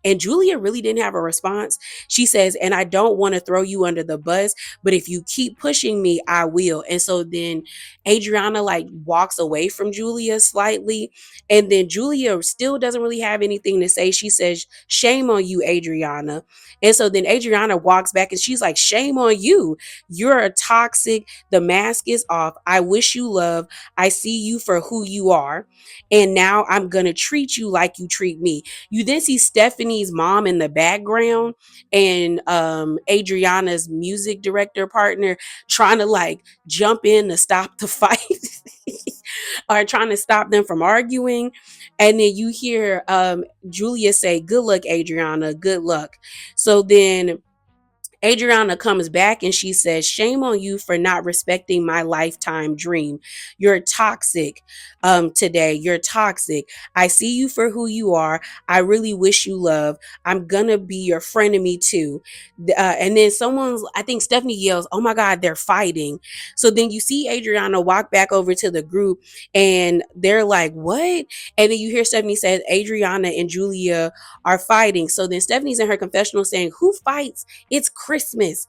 And Julia really didn't have a response. She says, and I don't want to throw you under the bus, but if you keep pushing me, I will. And so then Adriana like walks away from Julia slightly. And then Julia still doesn't really have anything to say. She says, shame on you, Adriana. And so then Adriana walks back and she's like, shame on you. You're a toxic. The mask is off. I wish you love. I see you for who you are. And now I'm going to treat you like you treat me. You then see Stephanie's mom in the background and Adriana's music director partner trying to like jump in to stop the fight or trying to stop them from arguing. And then you hear Julia say, good luck, Adriana, good luck. So then Adriana comes back and she says, shame on you for not respecting my lifetime dream. You're toxic today. You're toxic. I see you for who you are. I really wish you love. I'm going to be your frenemy too. And then I think Stephanie yells, oh my God, they're fighting. So then you see Adriana walk back over to the group and they're like, what? And then you hear Stephanie say, Adriana and Julia are fighting. So then Stephanie's in her confessional saying, who fights? It's Christmas.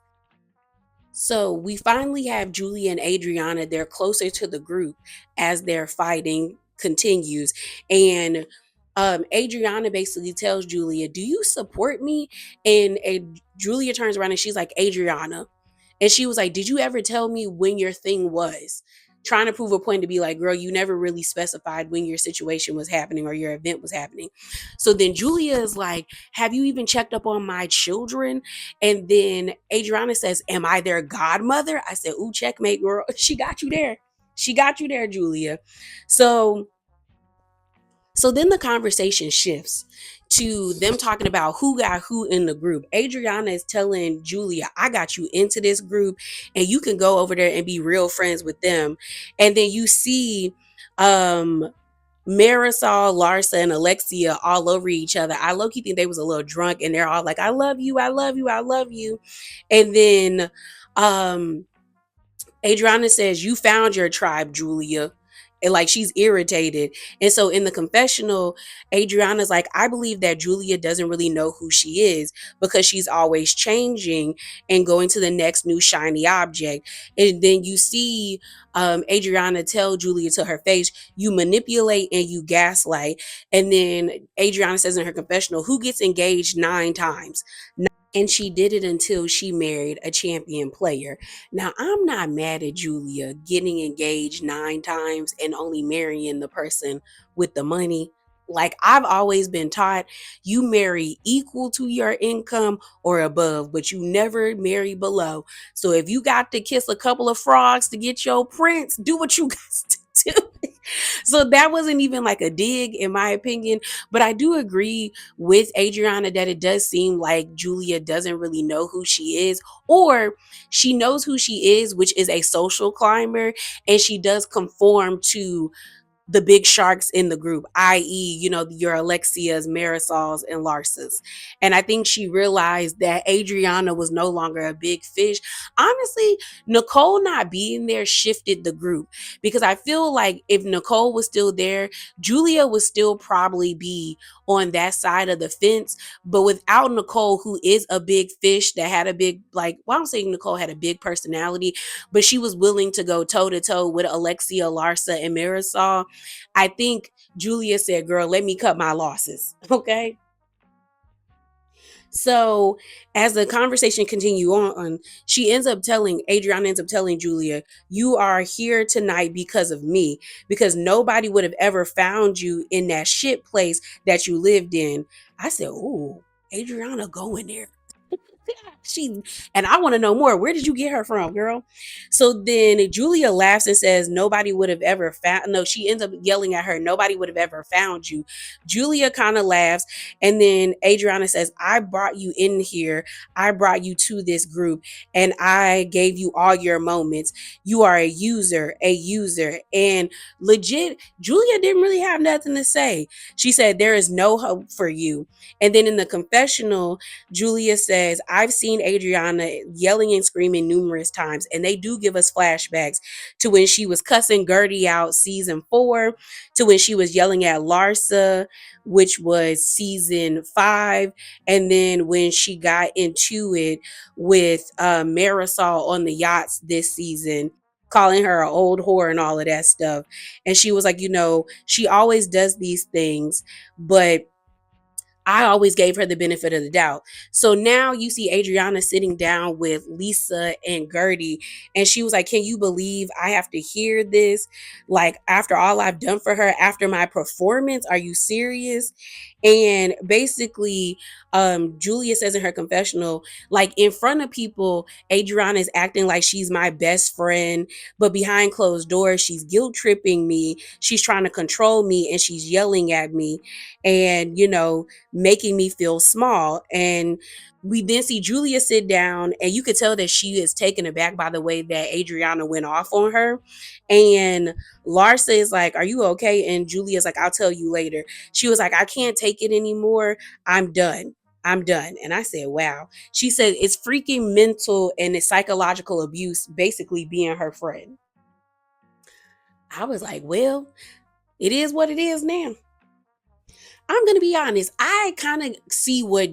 So we finally have Julia and Adriana. They're closer to the group as their fighting continues. And Adriana basically tells Julia, do you support me? And Julia turns around and she's like, Adriana. And she was like, did you ever tell me when your thing was? Trying to prove a point to be like, girl, you never really specified when your situation was happening or your event was happening. So then Julia is like, have you even checked up on my children? And then Adriana says, am I their godmother? I said, ooh, checkmate, girl. She got you there. She got you there, Julia. So so then the conversation shifts to them talking about who got who in the group. Adriana is telling Julia, I got you into this group and you can go over there and be real friends with them. And then you see um Marisol, Larsa, and Alexia all over each other. I low-key think they was a little drunk and they're all like, I love you, I love you, I love you. And then um Adriana says, you found your tribe, Julia. And like she's irritated. And so in the confessional, Adriana's like, I believe that Julia doesn't really know who she is because she's always changing and going to the next new shiny object. And then you see Adriana tell Julia to her face, you manipulate and you gaslight. And then Adriana says in her confessional, who gets engaged 9 times? And she did it until she married a champion player. Now, I'm not mad at Julia getting engaged 9 times and only marrying the person with the money. Like, I've always been taught you marry equal to your income or above, but you never marry below. So if you got to kiss a couple of frogs to get your prince, do what you got to do. So that wasn't even like a dig, in my opinion. But I do agree with Adriana that it does seem like Julia doesn't really know who she is, or she knows who she is, which is a social climber, and she does conform to the big sharks in the group, i.e., your Alexias, Marisols, and Larsas. And I think she realized that Adriana was no longer a big fish. Honestly, Nicole not being there shifted the group because I feel like if Nicole was still there, Julia would still probably be on that side of the fence. But without Nicole, who is a big fish that had a big, like, well, I'm saying Nicole had a big personality, but she was willing to go toe to toe with Alexia, Larsa, and Marisol. I think Julia said, girl, let me cut my losses. Okay. So as the conversation continue on, Adriana ends up telling Julia, you are here tonight because of me, because nobody would have ever found you in that shit place that you lived in. I said, ooh, Adriana going there. She and I want to know more. Where did you get her from, girl? So then Julia laughs and says, nobody would have ever found. No, she ends up yelling at her, nobody would have ever found you. Julia kind of laughs. And then Adriana says, I brought you in here. I brought you to this group and I gave you all your moments. You are a user, a user. And legit, Julia didn't really have nothing to say. She said, there is no hope for you. And then in the confessional, Julia says, I've seen Adriana yelling and screaming numerous times, and they do give us flashbacks to when she was cussing Gertie out season 4, to when she was yelling at Larsa, which was season 5, and then when she got into it with Marisol on the yachts this season, calling her an old whore and all of that stuff. And she was like, she always does these things, but I always gave her the benefit of the doubt. So now you see Adriana sitting down with Lisa and Gertie, and she was like, "Can you believe I have to hear this? Like, after all I've done for her, after my performance, are you serious?" And basically, Julia says in her confessional, like, in front of people, Adriana is acting like she's my best friend, but behind closed doors, she's guilt tripping me. She's trying to control me, and she's yelling at me. And, making me feel small. And we then see Julia sit down, and you could tell that she is taken aback by the way that Adriana went off on her. And Larsa is like, "Are you okay?" And Julia's like, "I'll tell you later." She was like, "I can't take it anymore. I'm done. I'm done." And I said, wow. She said it's freaking mental and it's psychological abuse, basically being her friend. I was like, well, it is what it is now. I'm going to be honest. I kind of see what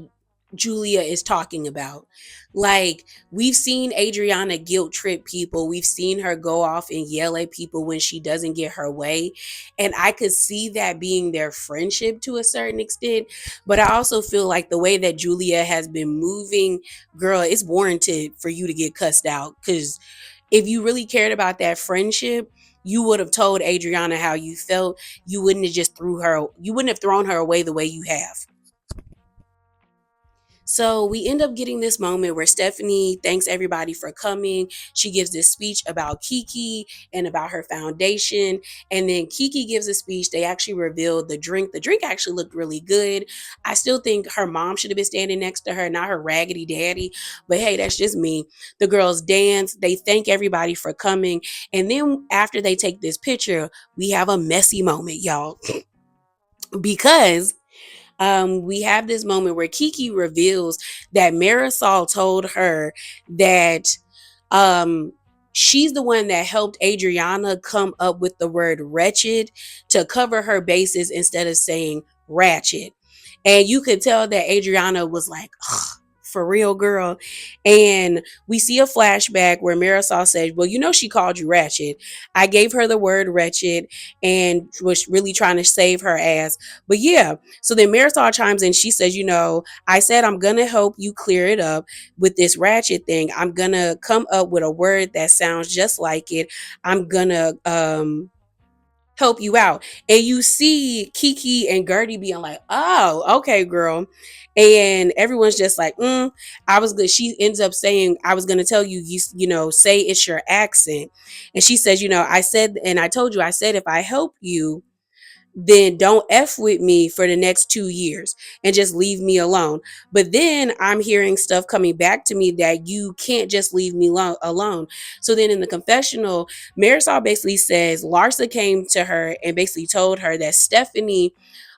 Julia is talking about. Like, we've seen Adriana guilt trip people. We've seen her go off and yell at people when she doesn't get her way. And I could see that being their friendship to a certain extent. But I also feel like the way that Julia has been moving, girl, it's warranted for you to get cussed out. Because if you really cared about that friendship, you would have told Adriana how you felt. You wouldn't have thrown her away the way you have. So we end up getting this moment where Stephanie thanks everybody for coming. She gives this speech about Kiki and about her foundation. And then Kiki gives a speech. They actually revealed the drink. The drink actually looked really good. I still think her mom should have been standing next to her, not her raggedy daddy. But hey, that's just me. The girls dance. They thank everybody for coming. And then after they take this picture, we have a messy moment, y'all. Because we have this moment where Kiki reveals that Marisol told her that um, she's the one that helped Adriana come up with the word wretched to cover her bases instead of saying ratchet. And you could tell that Adriana was like, "Ugh, for real, girl." And we see a flashback where Marisol said, "Well, she called you ratchet. I gave her the word wretched and was really trying to save her ass." But yeah, so then Marisol chimes in. She says, "I said I'm going to help you clear it up with this ratchet thing. I'm going to come up with a word that sounds just like it. I'm going to help you out." And you see Kiki and Gertie being like, "Oh, okay, girl." And everyone's just like, I was good. She ends up saying, "I was going to tell you, say it's your accent." And she says, "I said, and I told you, I said, if I help you, then don't F with me for the next 2 years and just leave me alone." But then I'm hearing stuff coming back to me that you can't just leave me alone. So then in the confessional, Marisol basically says Larsa came to her and basically told her that Stephanie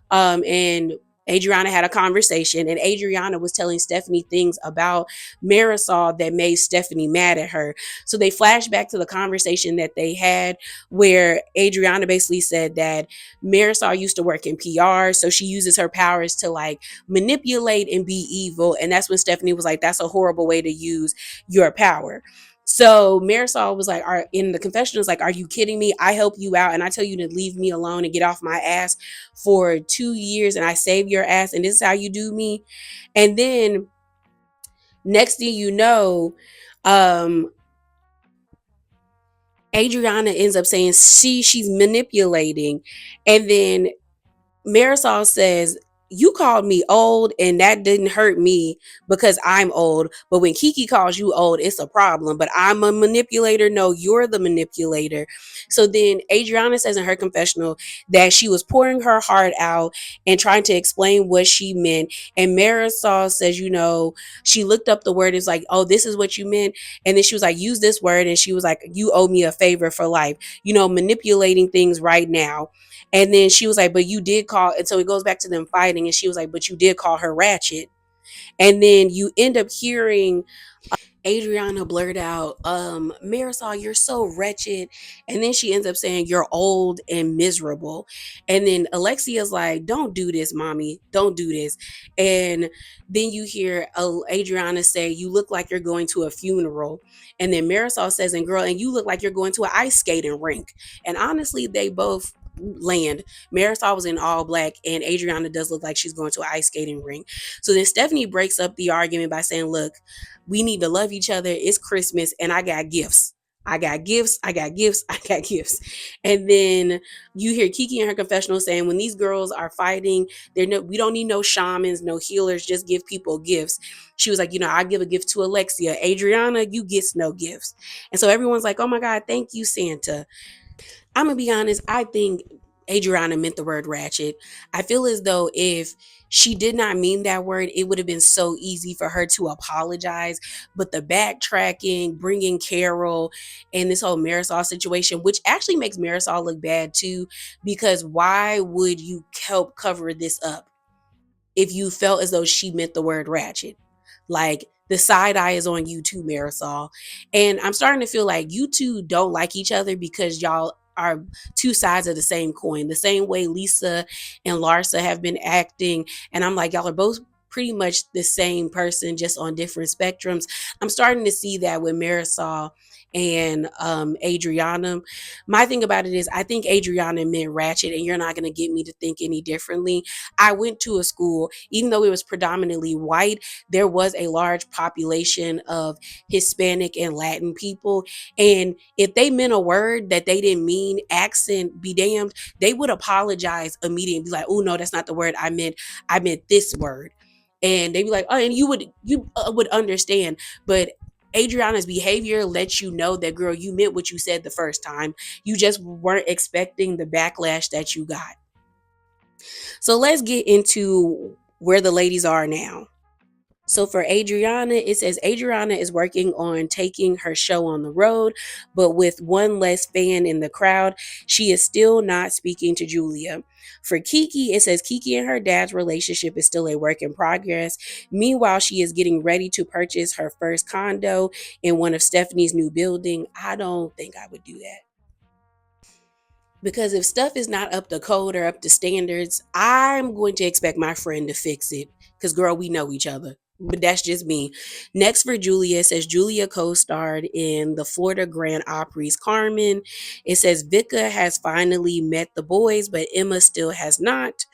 and Adriana had a conversation, and Adriana was telling Stephanie things about Marisol that made Stephanie mad at her. So they flash back to the conversation that they had where Adriana basically said that Marisol used to work in PR, so she uses her powers to like manipulate and be evil. And that's when Stephanie was like, "That's a horrible way to use your power." So Marisol was like, in the confession was like, "Are you kidding me? I help you out and I tell you to leave me alone and get off my ass for 2 years and I save your ass and this is how you do me." And then next thing you know, um, Adriana ends up saying she's manipulating. And then Marisol says, "You called me old and that didn't hurt me because I'm old. But when Kiki calls you old, it's a problem. But I'm a manipulator. No, you're the manipulator." So then Adriana says in her confessional that she was pouring her heart out and trying to explain what she meant. And Marisol says, she looked up the word. It's like, "Oh, this is what you meant." And then she was like, "Use this word." And she was like, "You owe me a favor for life, manipulating things right now." And then she was like, "But you did call," and so it goes back to them fighting. And she was like, "But you did call her ratchet." And then you end up hearing Adriana blurt out, Marisol, you're so wretched. And then she ends up saying, you're old and miserable. And then Alexia's like, don't do this, mommy. Don't do this. And then you hear Adriana say, you look like you're going to a funeral. And then Marisol says, and girl, and you look like you're going to an ice skating rink. And honestly, they both land. Marisol was in all black, and Adriana does look like she's going to an ice skating rink. So then Stephanie breaks up the argument by saying, look, we need to love each other. It's Christmas and I got gifts. I got gifts. I got gifts. I got gifts. And then you hear Kiki in her confessional saying, when these girls are fighting, we don't need no shamans, no healers, just give people gifts. She was like, I give a gift to Alexia. Adriana, you gets no gifts. And so everyone's like, oh my God, thank you, Santa. I'm gonna be honest, I think Adriana meant the word ratchet. I feel as though if she did not mean that word, it would have been so easy for her to apologize. But the backtracking, bringing Carol, and this whole Marisol situation, which actually makes Marisol look bad too, because why would you help cover this up if you felt as though she meant the word ratchet? Like, the side eye is on you too, Marisol. And I'm starting to feel like you two don't like each other because y'all are two sides of the same coin. The same way Lisa and Larsa have been acting. And I'm like, y'all are both pretty much the same person, just on different spectrums. I'm starting to see that with Marisol and Adriana. My thing about it is, I think Adriana meant ratchet, and you're not going to get me to think any differently. I went to a school, even though it was predominantly white, there was a large population of Hispanic and Latin people. And if they meant a word that they didn't mean, accent be damned, they would apologize immediately and be like, oh no, that's not the word I meant. I meant this word. And they'd be like, oh, and you would understand. But Adriana's behavior lets you know that, girl, you meant what you said the first time. You just weren't expecting the backlash that you got. So let's get into where the ladies are now. So for Adriana, it says Adriana is working on taking her show on the road, but with one less fan in the crowd, she is still not speaking to Julia. For Kiki, it says Kiki and her dad's relationship is still a work in progress. Meanwhile, she is getting ready to purchase her first condo in one of Stephanie's new building. I don't think I would do that. Because if stuff is not up to code or up to standards, I'm going to expect my friend to fix it. Because, girl, we know each other. But that's just me. Next for Julia, it says Julia co starred in the Florida Grand Opry's Carmen. It says Vika has finally met the boys, but Emma still has not.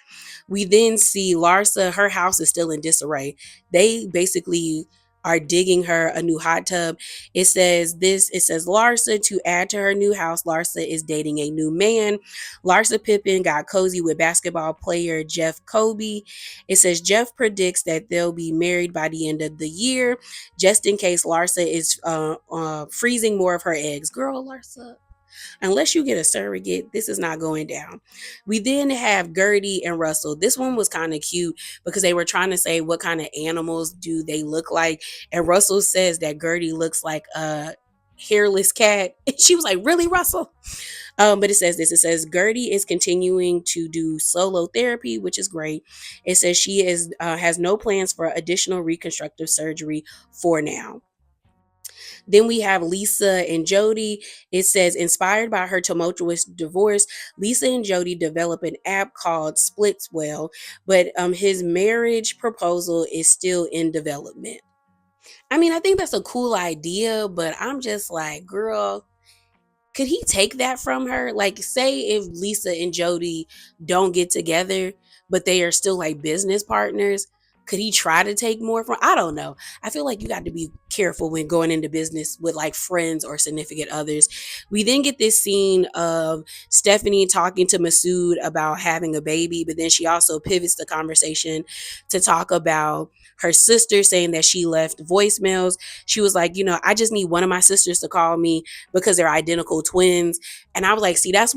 We then see Larsa, her house is still in disarray. They basically are digging her a new hot tub. It says Larsa to add to her new house. Larsa is dating a new man. Larsa Pippen got cozy with basketball player Jeff Kobe. It says Jeff predicts that they'll be married by the end of the year, just in case Larsa is freezing more of her eggs. Girl, Larsa, unless you get a surrogate, this is not going down. We then have Gertie and Russell. This one was kind of cute because they were trying to say what kind of animals do they look like. And Russell says that Gertie looks like a hairless cat. And she was like, really, Russell? But it says this. It says Gertie is continuing to do solo therapy, which is great. It says she has no plans for additional reconstructive surgery for now. Then we have Lisa and Jody. It says, inspired by her tumultuous divorce, Lisa and Jody develop an app called Splitswell, but his marriage proposal is still in development. I mean, I think that's a cool idea, but I'm just like, girl, could he take that from her? Like, say if Lisa and Jody don't get together, but they are still like business partners, could he try to take more from? I don't know. I feel like you got to be careful when going into business with like friends or significant others. We then get this scene of Stephanie talking to Masood about having a baby, but then she also pivots the conversation to talk about her sister saying that she left voicemails. She was like, I just need one of my sisters to call me because they're identical twins. And I was like, see, that's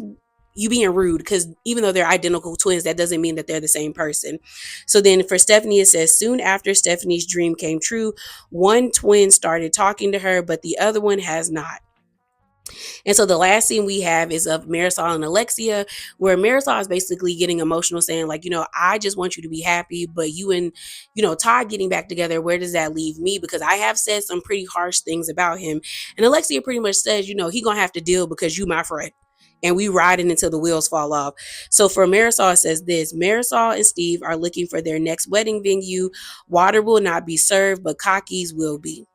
you being rude, because even though they're identical twins, that doesn't mean that they're the same person. So then for Stephanie, it says soon after Stephanie's dream came true, one twin started talking to her, but the other one has not. And so the last scene we have is of Marisol and Alexia, where Marisol is basically getting emotional, saying, like, I just want you to be happy, but you and, Todd getting back together, where does that leave me? Because I have said some pretty harsh things about him. And Alexia pretty much says, he gonna have to deal because you my friend. And we riding until the wheels fall off. So for Marisol, it says this: Marisol and Steve are looking for their next wedding venue. Water will not be served, but cockies will be.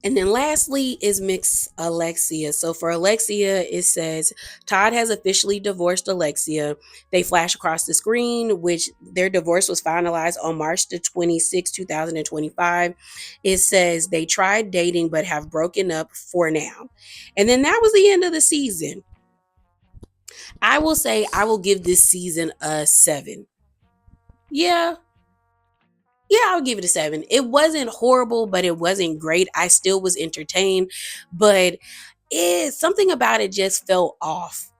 And then lastly is Mix Alexia. So for Alexia, it says Todd has officially divorced Alexia. They flash across the screen, which their divorce was finalized on March the 26th, 2025. It says they tried dating but have broken up for now. And then that was the end of the season. I will say I will give this season a 7. Yeah, yeah, I'll give it a 7. It wasn't horrible, but it wasn't great. I still was entertained, but something about it just felt off.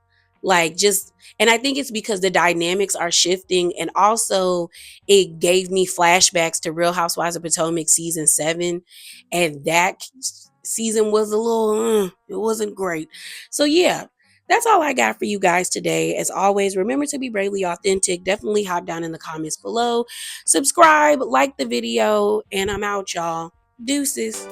Like, just, and I think it's because the dynamics are shifting, and also it gave me flashbacks to Real Housewives of Potomac season 7, and that season was a little it wasn't great. So yeah, that's all I got for you guys today. As always, remember to be bravely authentic. Definitely hop down in the comments below, subscribe, like the video, and I'm out, y'all. Deuces.